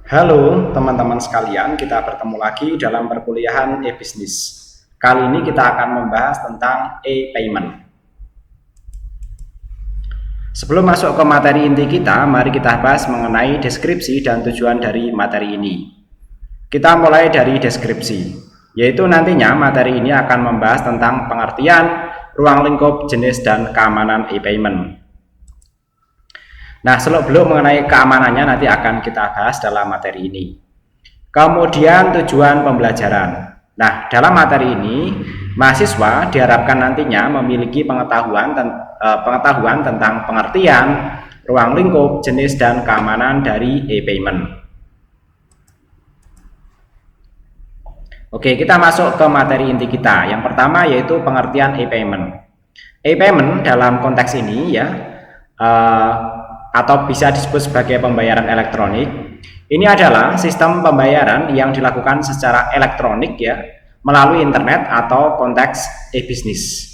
Halo teman-teman sekalian, kita bertemu lagi dalam perkuliahan e-bisnis. Kali ini kita akan membahas tentang e-payment. Sebelum masuk ke materi inti kita, mari kita bahas mengenai deskripsi dan tujuan dari materi ini. Kita mulai dari deskripsi, yaitu nantinya materi ini akan membahas tentang pengertian, ruang lingkup, jenis, dan keamanan e-payment. Nah, seluk-beluk mengenai keamanannya nanti akan kita bahas dalam materi ini. Kemudian tujuan pembelajaran. Nah, dalam materi ini, mahasiswa diharapkan nantinya memiliki pengetahuan tentang pengertian, ruang lingkup, jenis, dan keamanan dari e-payment. Oke, kita masuk ke materi inti kita. Yang pertama yaitu pengertian e-payment. E-payment dalam konteks ini ya, atau bisa disebut sebagai pembayaran elektronik. Ini adalah sistem pembayaran yang dilakukan secara elektronik ya, melalui internet atau konteks e-bisnis.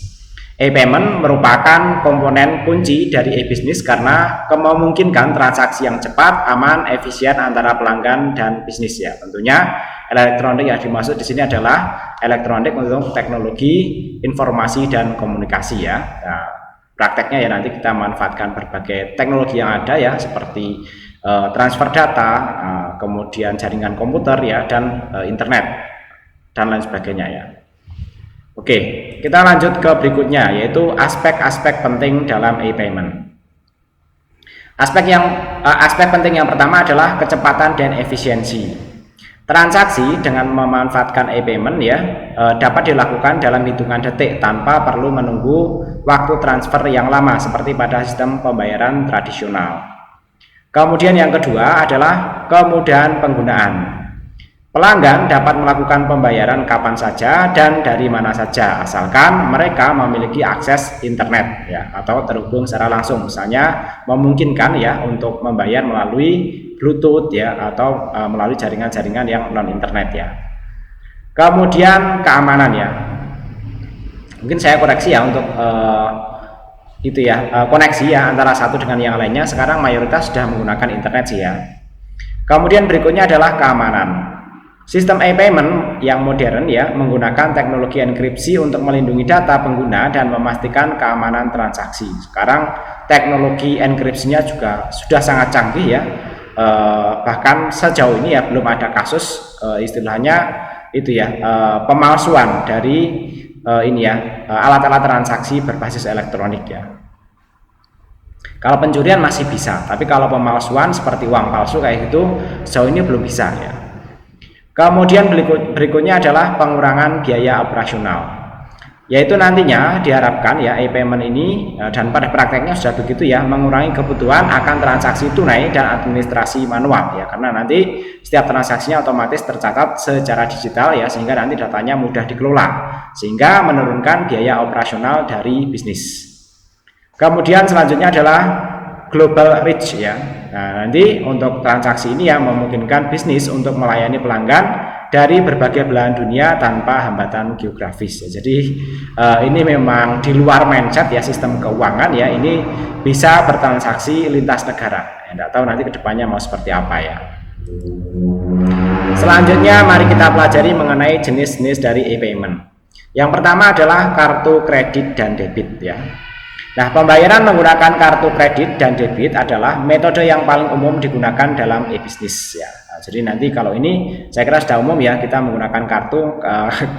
E-payment merupakan komponen kunci dari e-bisnis karena memungkinkan transaksi yang cepat, aman, efisien antara pelanggan dan bisnis ya. Tentunya elektronik yang dimaksud di sini adalah elektronik untuk teknologi informasi dan komunikasi ya. Nah, prakteknya ya nanti kita manfaatkan berbagai teknologi yang ada ya, seperti transfer data, kemudian jaringan komputer ya, dan internet dan lain sebagainya ya. Oke, kita lanjut ke berikutnya, yaitu aspek-aspek penting dalam e-payment. Aspek penting yang pertama adalah kecepatan dan efisiensi. Transaksi dengan memanfaatkan e-payment ya dapat dilakukan dalam hitungan detik tanpa perlu menunggu waktu transfer yang lama seperti pada sistem pembayaran tradisional. Kemudian yang kedua adalah kemudahan penggunaan. Pelanggan dapat melakukan pembayaran kapan saja dan dari mana saja asalkan mereka memiliki akses internet ya, atau terhubung secara langsung, misalnya memungkinkan ya untuk membayar melalui Bluetooth ya, atau melalui jaringan-jaringan yang non internet ya. Kemudian keamanan ya, mungkin saya koreksi ya untuk itu ya, koneksi ya antara satu dengan yang lainnya. Sekarang mayoritas sudah menggunakan internet sih ya. Kemudian berikutnya adalah keamanan. Sistem e-payment yang modern ya menggunakan teknologi enkripsi untuk melindungi data pengguna dan memastikan keamanan transaksi. Sekarang teknologi enkripsinya juga sudah sangat canggih ya. Bahkan sejauh ini ya belum ada kasus istilahnya itu ya pemalsuan dari ini ya alat-alat transaksi berbasis elektronik ya. Kalau pencurian masih bisa, tapi kalau pemalsuan seperti uang palsu kayak gitu sejauh ini belum bisa ya. Kemudian berikutnya adalah pengurangan biaya operasional, yaitu nantinya diharapkan ya e-payment ini dan pada prakteknya sudah begitu ya, mengurangi kebutuhan akan transaksi tunai dan administrasi manual ya, karena nanti setiap transaksinya otomatis tercatat secara digital ya, sehingga nanti datanya mudah dikelola sehingga menurunkan biaya operasional dari bisnis. Kemudian selanjutnya adalah global reach ya. Nah, nanti untuk transaksi ini yang memungkinkan bisnis untuk melayani pelanggan dari berbagai belahan dunia tanpa hambatan geografis ya. Jadi ini memang di luar mindset ya sistem keuangan ya, ini bisa bertransaksi lintas negara. Tidak tahu nanti kedepannya mau seperti apa ya. Selanjutnya mari kita pelajari mengenai jenis-jenis dari e-payment. Yang pertama adalah kartu kredit dan debit ya. Nah, pembayaran menggunakan kartu kredit dan debit adalah metode yang paling umum digunakan dalam e-bisnis ya. Nah, jadi nanti kalau ini saya kira sudah umum ya, kita menggunakan kartu,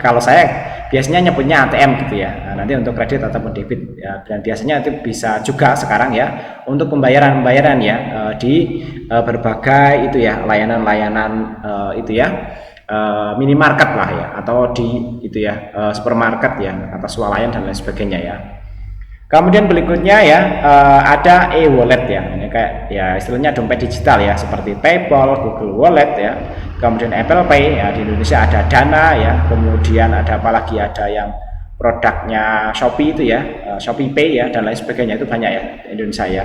kalau saya biasanya nyebutnya ATM gitu ya. Nah, nanti untuk kredit ataupun debit ya, dan biasanya itu bisa juga sekarang ya untuk pembayaran ya di berbagai itu ya layanan-layanan itu ya. Minimarket lah ya, atau di itu ya supermarket ya, atau swalayan dan lain sebagainya ya. Kemudian berikutnya ya ada e-wallet ya, ini kayak ya istilahnya dompet digital ya, seperti PayPal, Google Wallet ya, kemudian Apple Pay ya, di Indonesia ada Dana ya, kemudian ada apalagi, ada yang produknya Shopee itu ya, Shopee Pay ya, dan lain sebagainya, itu banyak ya di Indonesia ya.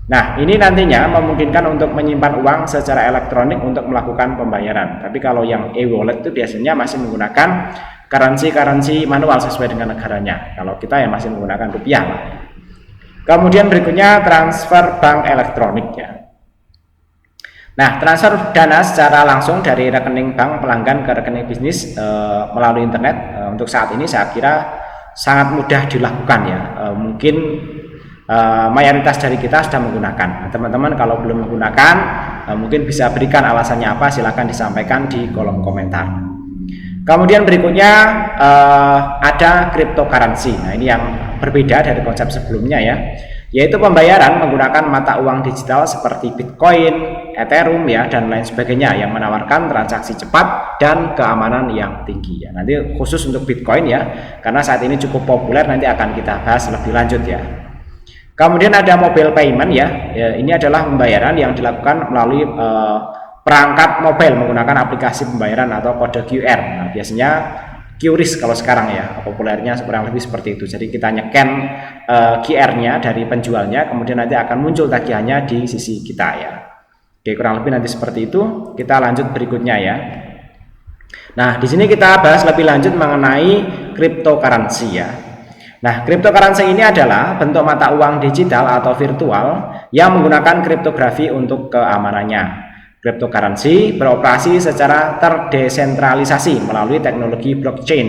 Nah, ini nantinya memungkinkan untuk menyimpan uang secara elektronik untuk melakukan pembayaran. Tapi kalau yang e-wallet itu biasanya masih menggunakan currency manual sesuai dengan negaranya. Kalau kita ya masih menggunakan rupiah lah. Kemudian berikutnya transfer bank elektronik ya. Nah, transfer dana secara langsung dari rekening bank pelanggan ke rekening bisnis melalui internet untuk saat ini saya kira sangat mudah dilakukan ya. Mungkin mayoritas dari kita sudah menggunakan. Teman-teman kalau belum menggunakan mungkin bisa berikan alasannya apa, silahkan disampaikan di kolom komentar. Kemudian berikutnya ada cryptocurrency. Nah, ini yang berbeda dari konsep sebelumnya ya, yaitu pembayaran menggunakan mata uang digital seperti Bitcoin, Ethereum ya dan lain sebagainya yang menawarkan transaksi cepat dan keamanan yang tinggi ya. Nanti khusus untuk Bitcoin ya, karena saat ini cukup populer, nanti akan kita bahas lebih lanjut ya. Kemudian ada mobile payment ya, ini adalah pembayaran yang dilakukan melalui perangkat mobile menggunakan aplikasi pembayaran atau kode QR. Nah, biasanya QRIS kalau sekarang ya, populernya kurang lebih seperti itu. Jadi kita nyeken QR-nya dari penjualnya, kemudian nanti akan muncul tagihannya di sisi kita ya. Oke, kurang lebih nanti seperti itu. Kita lanjut berikutnya ya. Nah, di sini kita bahas lebih lanjut mengenai cryptocurrency ya. Nah, cryptocurrency ini adalah bentuk mata uang digital atau virtual yang menggunakan kriptografi untuk keamanannya. Cryptocurrency beroperasi secara terdesentralisasi melalui teknologi blockchain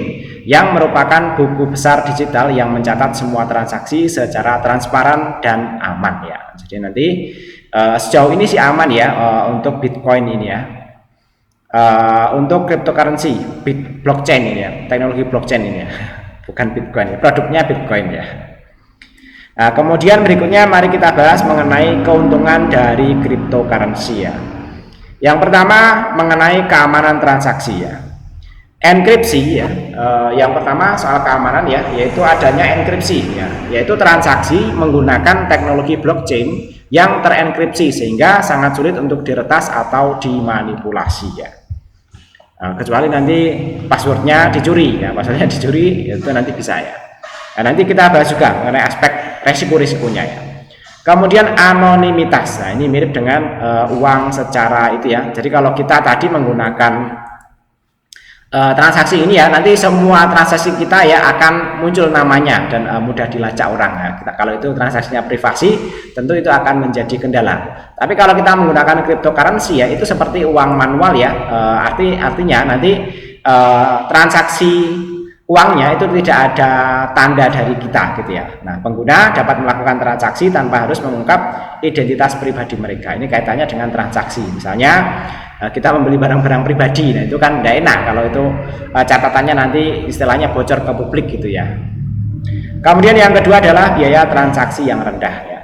yang merupakan buku besar digital yang mencatat semua transaksi secara transparan dan aman ya. Jadi nanti sejauh ini sih aman ya untuk Bitcoin ini ya. Untuk cryptocurrency blockchain ini ya, teknologi blockchain ini ya. Bukan Bitcoin, produknya Bitcoin ya. Nah, kemudian berikutnya mari kita bahas mengenai keuntungan dari cryptocurrency ya. Yang pertama mengenai keamanan transaksi ya. Enkripsi ya, yang pertama soal keamanan ya, yaitu adanya enkripsi ya, yaitu transaksi menggunakan teknologi blockchain yang terenkripsi sehingga sangat sulit untuk diretas atau dimanipulasi ya. Kecuali nanti passwordnya dicuri ya, passwordnya dicuri itu nanti bisa ya. Nah, nanti kita bahas juga mengenai aspek resiko-risikonya ya. Kemudian anonimitas. Nah, ini mirip dengan uang secara itu ya. Jadi kalau kita tadi menggunakan transaksi ini ya, nanti semua transaksi kita ya akan muncul namanya dan mudah dilacak orang ya. Kalau itu transaksinya privasi, tentu itu akan menjadi kendala. Tapi kalau kita menggunakan cryptocurrency ya, itu seperti uang manual ya. Artinya nanti transaksi uangnya itu tidak ada tanda dari kita gitu ya. Nah, pengguna dapat melakukan transaksi tanpa harus mengungkap identitas pribadi mereka. Ini kaitannya dengan transaksi. Misalnya kita membeli barang-barang pribadi, nah itu kan tidak enak kalau itu catatannya nanti istilahnya bocor ke publik gitu ya. Kemudian yang kedua adalah biaya transaksi yang rendah ya.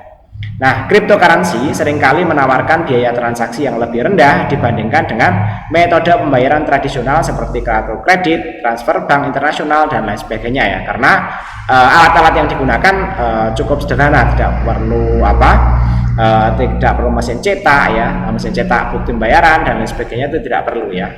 Nah, cryptocurrency seringkali menawarkan biaya transaksi yang lebih rendah dibandingkan dengan metode pembayaran tradisional seperti kartu kredit, transfer bank internasional dan lain sebagainya ya. Karena alat-alat yang digunakan cukup sederhana, tidak perlu mesin cetak ya, mesin cetak bukti pembayaran dan lain sebagainya itu tidak perlu ya.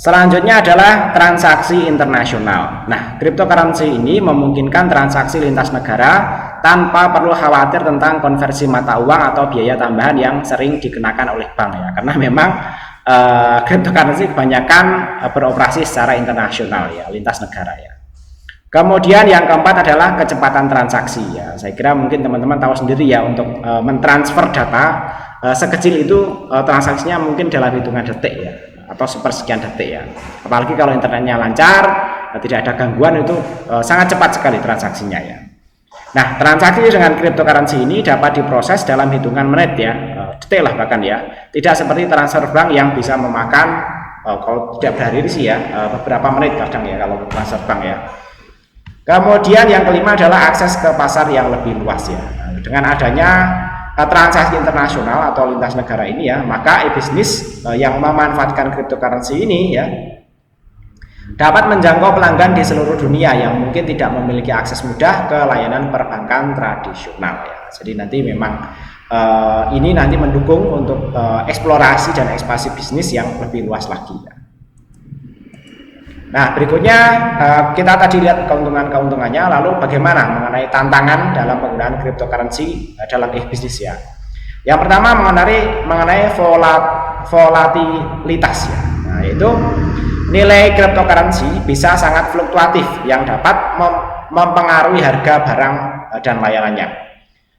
Selanjutnya adalah transaksi internasional. Nah, cryptocurrency ini memungkinkan transaksi lintas negara tanpa perlu khawatir tentang konversi mata uang atau biaya tambahan yang sering dikenakan oleh bank ya. Karena memang cryptocurrency kebanyakan beroperasi secara internasional ya, lintas negara ya. Kemudian yang keempat adalah kecepatan transaksi ya. Saya kira mungkin teman-teman tahu sendiri ya, untuk mentransfer data sekecil itu transaksinya mungkin dalam hitungan detik ya, atau sepersekian detik ya. Apalagi kalau internetnya lancar, tidak ada gangguan, itu sangat cepat sekali transaksinya ya. Nah, transaksi dengan cryptocurrency ini dapat diproses dalam hitungan menit ya, detik lah bahkan ya. Tidak seperti transfer bank yang bisa memakan kalau tidak berhari sih ya, beberapa menit kadang ya kalau transfer bank ya. Kemudian yang kelima adalah akses ke pasar yang lebih luas ya. Dengan adanya transaksi internasional atau lintas negara ini ya, maka e-bisnis yang memanfaatkan cryptocurrency ini ya dapat menjangkau pelanggan di seluruh dunia yang mungkin tidak memiliki akses mudah ke layanan perbankan tradisional ya. Jadi nanti memang ini nanti mendukung untuk eksplorasi dan ekspansi bisnis yang lebih luas lagi ya. Nah, berikutnya kita tadi lihat keuntungan-keuntungannya, lalu bagaimana mengenai tantangan dalam penggunaan cryptocurrency dalam e-bisnis ya. Yang pertama mengenai volatilitas ya. Nah, yaitu nilai cryptocurrency bisa sangat fluktuatif yang dapat mempengaruhi harga barang dan layanannya.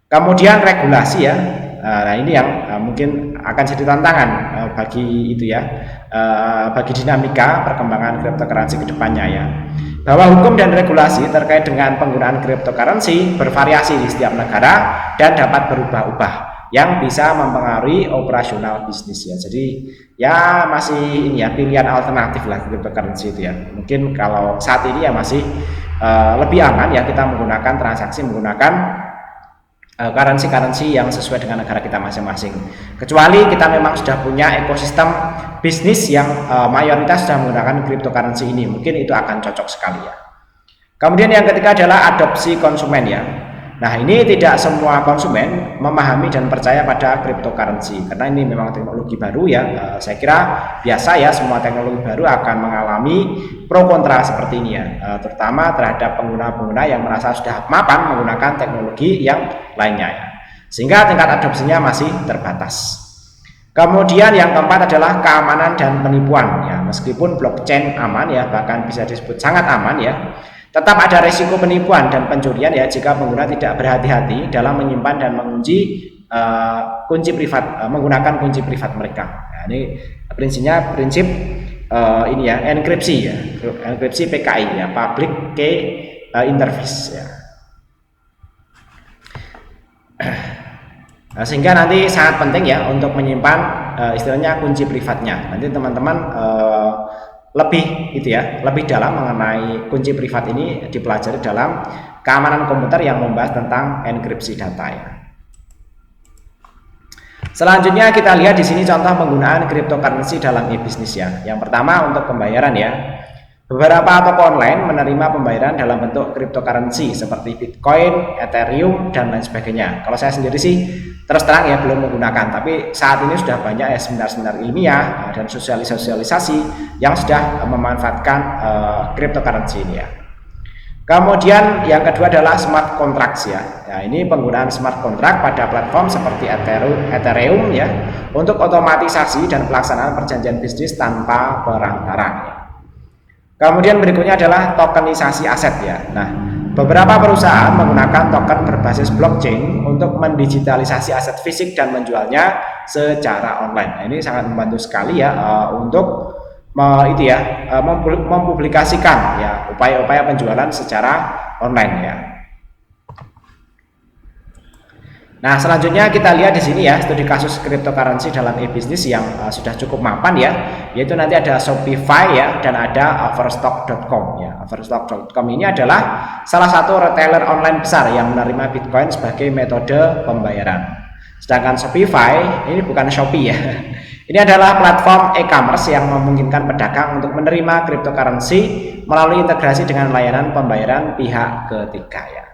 Kemudian regulasi ya, Nah, ini yang mungkin akan jadi tantangan bagi itu ya, bagi dinamika perkembangan cryptocurrency ke depannya ya. Bahwa hukum dan regulasi terkait dengan penggunaan cryptocurrency bervariasi di setiap negara dan dapat berubah-ubah yang bisa mempengaruhi operasional bisnis ya. Jadi ya masih ini ya, pilihan alternatif lah cryptocurrency itu ya. Mungkin kalau saat ini ya masih lebih aman ya kita menggunakan transaksi menggunakan currency yang sesuai dengan negara kita masing-masing. Kecuali kita memang sudah punya ekosistem bisnis yang mayoritas sudah menggunakan cryptocurrency ini, mungkin itu akan cocok sekali ya. Kemudian yang ketiga adalah adopsi konsumen ya. Nah, ini tidak semua konsumen memahami dan percaya pada cryptocurrency karena ini memang teknologi baru ya. Saya kira biasa ya, semua teknologi baru akan mengalami pro kontra seperti ini ya, terutama terhadap pengguna-pengguna yang merasa sudah mapan menggunakan teknologi yang lainnya ya. Sehingga tingkat adopsinya masih terbatas. Kemudian yang keempat adalah keamanan dan penipuan ya. Meskipun blockchain aman ya, bahkan bisa disebut sangat aman ya, tetap ada risiko penipuan dan pencurian ya jika pengguna tidak berhati-hati dalam menyimpan dan mengunci kunci privat, menggunakan kunci privat mereka. Nah, ini prinsip ini ya, enkripsi ya, enkripsi PKI ya, public key interface ya. Nah, sehingga nanti sangat penting ya untuk menyimpan istilahnya kunci privatnya. Nanti teman-teman lebih itu ya, lebih dalam mengenai kunci privat ini dipelajari dalam keamanan komputer yang membahas tentang enkripsi data ya. Selanjutnya kita lihat di sini contoh penggunaan cryptocurrency dalam e-bisnis ya. Yang pertama untuk pembayaran ya. Beberapa toko online menerima pembayaran dalam bentuk cryptocurrency seperti Bitcoin, Ethereum dan lain sebagainya. Kalau saya sendiri sih terus terang ya belum menggunakan, tapi saat ini sudah banyak ya seminar-seminar ilmiah dan sosialisasi yang sudah memanfaatkan cryptocurrency ini ya. Kemudian yang kedua adalah smart contracts ya. Nah, ini penggunaan smart contract pada platform seperti Ethereum ya untuk otomatisasi dan pelaksanaan perjanjian bisnis tanpa perantara ya. Kemudian berikutnya adalah tokenisasi aset ya. Nah, beberapa perusahaan menggunakan token berbasis blockchain untuk mendigitalisasi aset fisik dan menjualnya secara online. Nah, ini sangat membantu sekali ya untuk mempublikasikan ya upaya-upaya penjualan secara online ya. Nah, selanjutnya kita lihat di sini ya studi kasus cryptocurrency dalam e-bisnis yang sudah cukup mapan ya, yaitu nanti ada Shopify ya dan ada Overstock.com ya. Overstock.com ini adalah salah satu retailer online besar yang menerima Bitcoin sebagai metode pembayaran. Sedangkan Shopify ini bukan Shopee ya. Ini adalah platform e-commerce yang memungkinkan pedagang untuk menerima cryptocurrency melalui integrasi dengan layanan pembayaran pihak ketiga ya.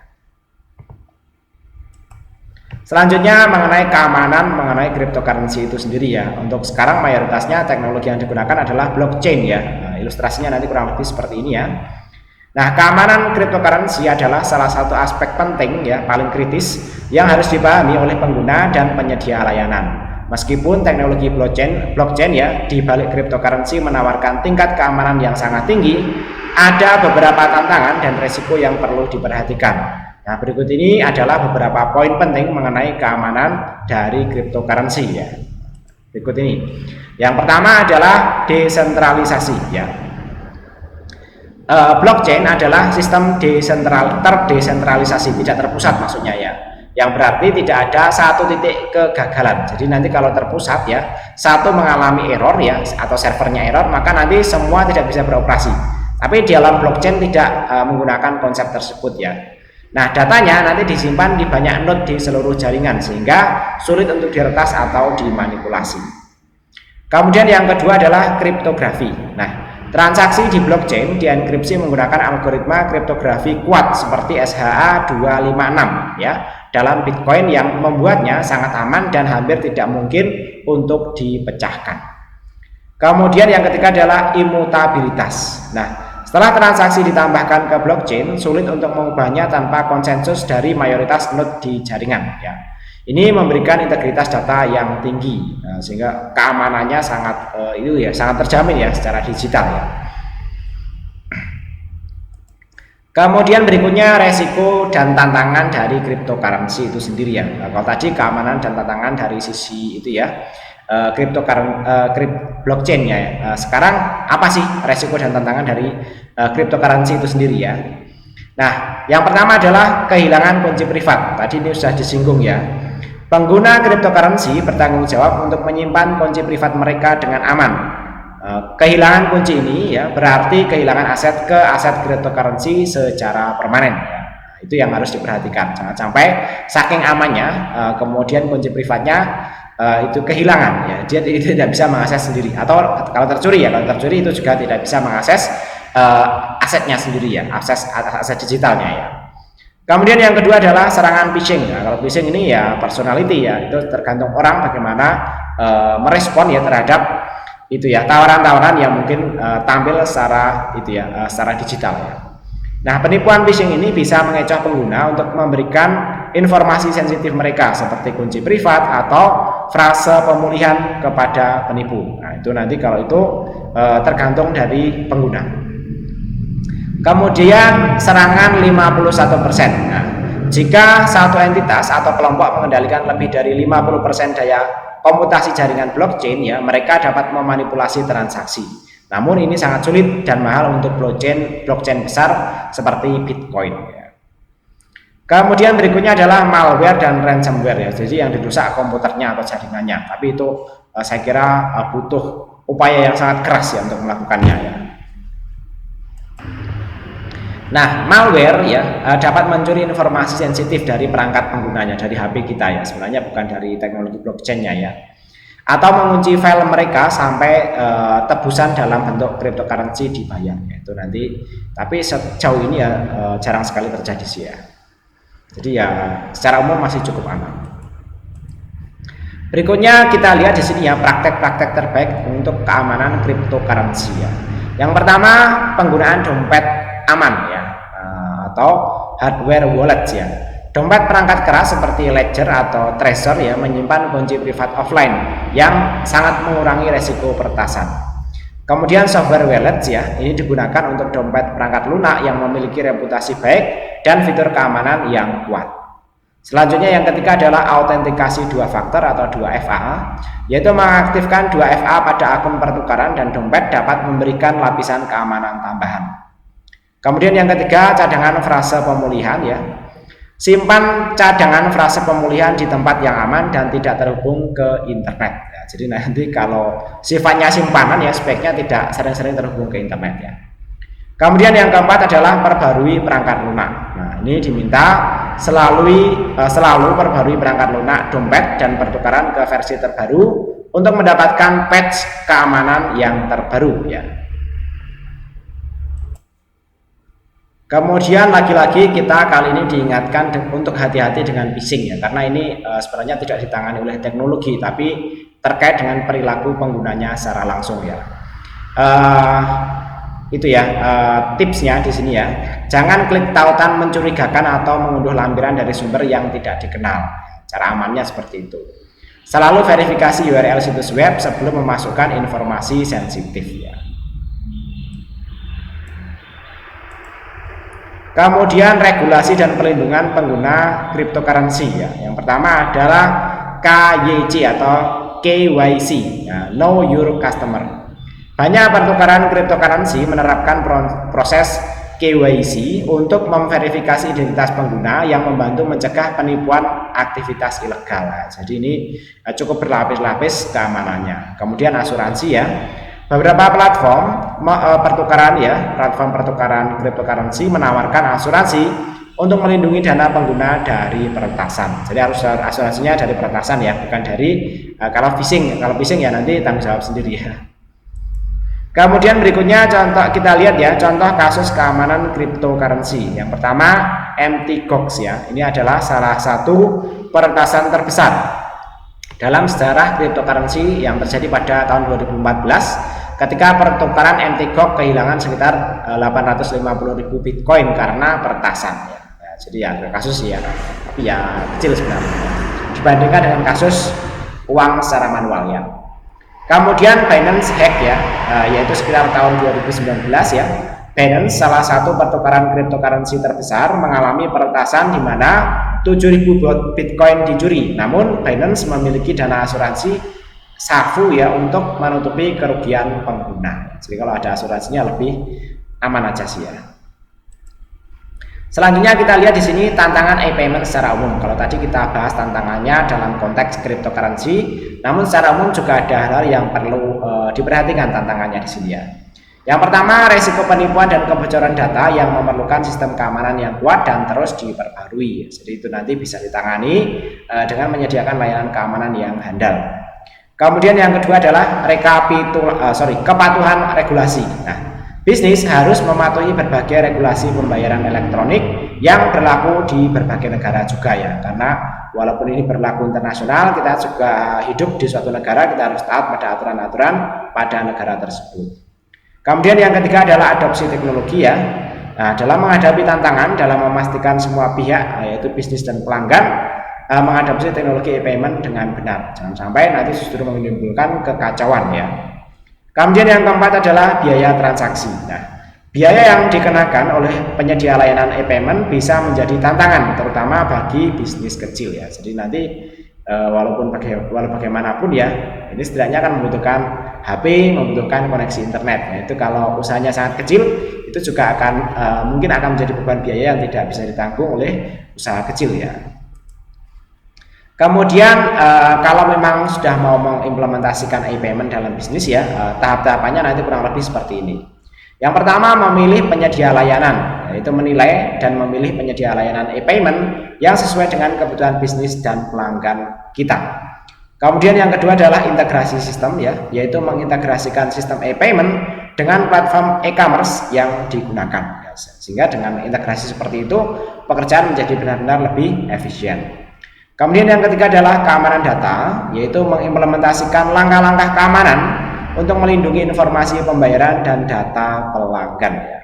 Selanjutnya mengenai keamanan mengenai cryptocurrency itu sendiri ya. Untuk sekarang mayoritasnya teknologi yang digunakan adalah blockchain ya. Nah, ilustrasinya nanti kurang lebih seperti ini ya. Nah, keamanan cryptocurrency adalah salah satu aspek penting ya, paling kritis yang harus dipahami oleh pengguna dan penyedia layanan. Meskipun teknologi blockchain ya di balik cryptocurrency menawarkan tingkat keamanan yang sangat tinggi, ada beberapa tantangan dan risiko yang perlu diperhatikan. Nah, berikut ini adalah beberapa poin penting mengenai keamanan dari cryptocurrency ya. Berikut ini. Yang pertama adalah desentralisasi ya. Blockchain adalah sistem terdesentralisasi, tidak terpusat maksudnya ya. Yang berarti tidak ada satu titik kegagalan. Jadi nanti kalau terpusat ya, satu mengalami error ya atau servernya error, maka nanti semua tidak bisa beroperasi. Tapi di dalam blockchain tidak menggunakan konsep tersebut ya. Nah, datanya nanti disimpan di banyak node di seluruh jaringan sehingga sulit untuk diretas atau dimanipulasi. Kemudian yang kedua adalah kriptografi. Nah, transaksi di blockchain dienkripsi menggunakan algoritma kriptografi kuat seperti SHA-256 ya dalam Bitcoin yang membuatnya sangat aman dan hampir tidak mungkin untuk dipecahkan. Kemudian yang ketiga adalah imutabilitas. Nah, setelah transaksi ditambahkan ke blockchain, sulit untuk mengubahnya tanpa konsensus dari mayoritas node di jaringan ya. Ini memberikan integritas data yang tinggi, sehingga keamanannya sangat sangat terjamin ya secara digital ya. Kemudian berikutnya resiko dan tantangan dari cryptocurrency itu sendiri ya. Nah, kalau tadi keamanan dan tantangan dari sisi itu ya, blockchain ya. Sekarang apa sih resiko dan tantangan dari cryptocurrency itu sendiri ya? Nah, yang pertama adalah kehilangan kunci privat. Tadi ini sudah disinggung ya. Pengguna cryptocurrency bertanggung jawab untuk menyimpan kunci privat mereka dengan aman. Kehilangan kunci ini ya berarti kehilangan aset ke aset cryptocurrency secara permanen ya. Itu yang harus diperhatikan, jangan sampai saking amannya kemudian kunci privatnya itu kehilangan ya, dia tidak bisa mengakses sendiri, atau kalau tercuri ya, kalau tercuri itu juga tidak bisa mengakses asetnya sendiri ya, aset digitalnya ya. Kemudian yang kedua adalah serangan phishing. Nah, kalau phishing ini ya personality ya, itu tergantung orang bagaimana merespon ya terhadap itu ya tawaran-tawaran yang mungkin tampil secara itu ya secara digital ya. Nah, penipuan phishing ini bisa mengecoh pengguna untuk memberikan informasi sensitif mereka seperti kunci privat atau frase pemulihan kepada penipu. Nah, itu nanti kalau itu tergantung dari pengguna. Kemudian serangan 51%. Nah, jika satu entitas atau kelompok mengendalikan lebih dari 50% daya komputasi jaringan blockchain ya, mereka dapat memanipulasi transaksi. Namun ini sangat sulit dan mahal untuk blockchain besar seperti Bitcoin ya. Kemudian berikutnya adalah malware dan ransomware ya. Jadi yang dirusak komputernya atau jaringannya. Tapi itu saya kira butuh upaya yang sangat keras ya untuk melakukannya ya. Nah, malware ya dapat mencuri informasi sensitif dari perangkat penggunanya, dari HP kita ya, sebenarnya bukan dari teknologi blockchain-nya ya, atau mengunci file mereka sampai tebusan dalam bentuk cryptocurrency dibayar ya. Itu nanti, tapi sejauh ini ya jarang sekali terjadi sih ya. Jadi ya secara umum masih cukup aman. Berikutnya kita lihat di sini ya praktek-praktek terbaik untuk keamanan cryptocurrency ya. Yang pertama, penggunaan dompet aman ya, atau hardware wallet ya. Dompet perangkat keras seperti ledger atau trezor ya menyimpan kunci privat offline yang sangat mengurangi resiko peretasan. Kemudian software wallet ya, ini digunakan untuk dompet perangkat lunak yang memiliki reputasi baik dan fitur keamanan yang kuat. Selanjutnya yang ketiga adalah autentikasi 2 faktor atau 2FA, yaitu mengaktifkan 2FA pada akun pertukaran dan dompet dapat memberikan lapisan keamanan tambahan. Kemudian yang ketiga, cadangan frase pemulihan ya. Simpan cadangan frase pemulihan di tempat yang aman dan tidak terhubung ke internet ya. Jadi nanti kalau sifatnya simpanan ya, sebaiknya tidak sering-sering terhubung ke internet ya. Kemudian yang keempat adalah perbarui perangkat lunak. Nah, ini diminta selalu perbarui perangkat lunak, dompet dan pertukaran ke versi terbaru untuk mendapatkan patch keamanan yang terbaru ya. Kemudian lagi-lagi kita kali ini diingatkan untuk hati-hati dengan phishing ya, karena ini sebenarnya tidak ditangani oleh teknologi tapi terkait dengan perilaku penggunanya secara langsung ya. Itu ya tipsnya di sini ya. Jangan klik tautan mencurigakan atau mengunduh lampiran dari sumber yang tidak dikenal. Cara amannya seperti itu. Selalu verifikasi URL situs web sebelum memasukkan informasi sensitif ya. Kemudian regulasi dan perlindungan pengguna cryptocurrency ya. Yang pertama adalah KYC atau KYC ya, Know Your Customer. Banyak pertukaran cryptocurrency menerapkan proses KYC untuk memverifikasi identitas pengguna yang membantu mencegah penipuan aktivitas ilegal. Jadi ini cukup berlapis-lapis keamanannya. Kemudian asuransi ya. Beberapa platform platform pertukaran cryptocurrency menawarkan asuransi untuk melindungi dana pengguna dari peretasan. Jadi harus asuransinya dari peretasan ya, bukan dari kalau phishing ya nanti tanggung jawab sendiri ya. Kemudian berikutnya contoh kita lihat ya, contoh kasus keamanan cryptocurrency. Yang pertama Mt. Gox ya. Ini adalah salah satu peretasan terbesar dalam sejarah cryptocurrency yang terjadi pada tahun 2014 ketika pertukaran Mt. Gox kehilangan sekitar 850.000 Bitcoin karena peretasan ya. Jadi ya kasus ya, tapi ya kecil sebenarnya dibandingkan dengan kasus uang secara manual ya. Kemudian Binance hack ya, yaitu sekitar tahun 2019 ya. Binance, salah satu pertukaran cryptocurrency terbesar, mengalami peretasan di mana 7.000 Bitcoin dicuri. Namun Binance memiliki dana asuransi SAFU ya untuk menutupi kerugian pengguna. Jadi kalau ada asuransinya lebih aman aja sih ya. Selanjutnya kita lihat di sini tantangan e-payment secara umum. Kalau tadi kita bahas tantangannya dalam konteks cryptocurrency, namun secara umum juga ada hal yang perlu diperhatikan tantangannya di sini ya. Yang pertama, resiko penipuan dan kebocoran data yang memerlukan sistem keamanan yang kuat dan terus diperbarui. Jadi itu nanti bisa ditangani dengan menyediakan layanan keamanan yang handal. Kemudian yang kedua adalah kepatuhan regulasi. Nah, bisnis harus mematuhi berbagai regulasi pembayaran elektronik yang berlaku di berbagai negara juga ya. Karena walaupun ini berlaku internasional, kita juga hidup di suatu negara, kita harus taat pada aturan-aturan pada negara tersebut. Kemudian yang ketiga adalah adopsi teknologi ya. Nah, dalam menghadapi tantangan dalam memastikan semua pihak yaitu bisnis dan pelanggan mengadopsi teknologi e-payment dengan benar. Jangan sampai nanti justru menimbulkan kekacauan ya. Kemudian yang keempat adalah biaya transaksi. Nah, biaya yang dikenakan oleh penyedia layanan e-payment bisa menjadi tantangan terutama bagi bisnis kecil ya. Jadi nanti walaupun bagaimanapun ya, ini setidaknya akan membutuhkan HP, membutuhkan koneksi internet. Nah, itu kalau usahanya sangat kecil, itu juga akan mungkin akan menjadi beban biaya yang tidak bisa ditanggung oleh usaha kecil ya. Kemudian kalau memang sudah mau mengimplementasikan e-payment dalam bisnis ya, tahap-tahapannya nanti kurang lebih seperti ini. Yang pertama, memilih penyedia layanan, yaitu menilai dan memilih penyedia layanan e-payment yang sesuai dengan kebutuhan bisnis dan pelanggan kita. Kemudian yang kedua adalah integrasi sistem ya, yaitu mengintegrasikan sistem e-payment dengan platform e-commerce yang digunakan. Sehingga dengan integrasi seperti itu, pekerjaan menjadi benar-benar lebih efisien. Kemudian yang ketiga adalah keamanan data, yaitu mengimplementasikan langkah-langkah keamanan untuk melindungi informasi pembayaran dan data pelanggan ya.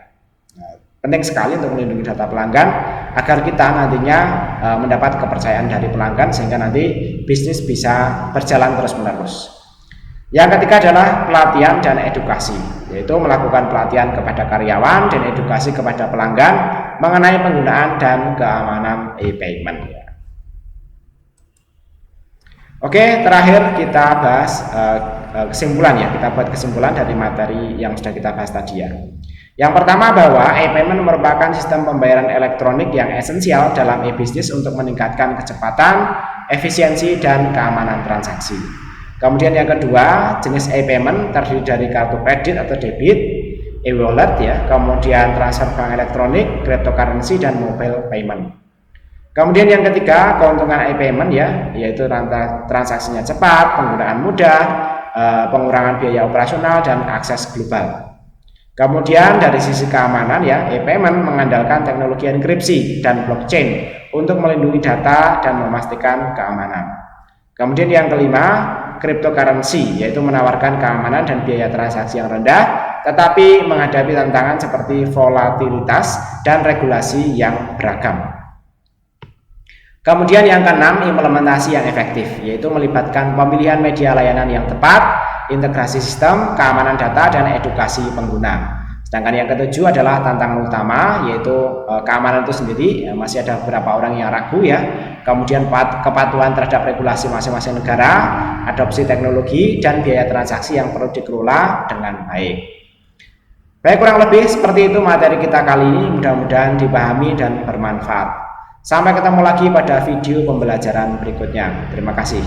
Nah, penting sekali untuk melindungi data pelanggan agar kita nantinya mendapat kepercayaan dari pelanggan sehingga nanti bisnis bisa berjalan terus-menerus. Yang ketiga adalah pelatihan dan edukasi, yaitu melakukan pelatihan kepada karyawan dan edukasi kepada pelanggan mengenai penggunaan dan keamanan e-payment ya. Oke, terakhir kita bahas kesimpulan ya. Kita buat kesimpulan dari materi yang sudah kita bahas tadi ya. Yang pertama bahwa e-payment merupakan sistem pembayaran elektronik yang esensial dalam e-bisnis untuk meningkatkan kecepatan, efisiensi, dan keamanan transaksi. Kemudian yang kedua, jenis e-payment terdiri dari kartu kredit atau debit, e-wallet ya, kemudian transfer bank elektronik, cryptocurrency, dan mobile payment. Kemudian yang ketiga, keuntungan e-payment ya, yaitu transaksinya cepat, penggunaan mudah, pengurangan biaya operasional, dan akses global. Kemudian dari sisi keamanan ya, e-payment mengandalkan teknologi enkripsi dan blockchain untuk melindungi data dan memastikan keamanan. Kemudian yang kelima, cryptocurrency, yaitu menawarkan keamanan dan biaya transaksi yang rendah, tetapi menghadapi tantangan seperti volatilitas dan regulasi yang beragam. Kemudian yang keenam, implementasi yang efektif, yaitu melibatkan pemilihan media layanan yang tepat, integrasi sistem, keamanan data, dan edukasi pengguna. Sedangkan yang ketujuh adalah tantangan utama, yaitu keamanan itu sendiri. Masih ada beberapa orang yang ragu ya. Kemudian kepatuhan terhadap regulasi masing-masing negara, adopsi teknologi, dan biaya transaksi yang perlu dikelola dengan baik. Baik, kurang lebih seperti itu materi kita kali ini. Mudah-mudahan dipahami dan bermanfaat. Sampai ketemu lagi pada video pembelajaran berikutnya. Terima kasih.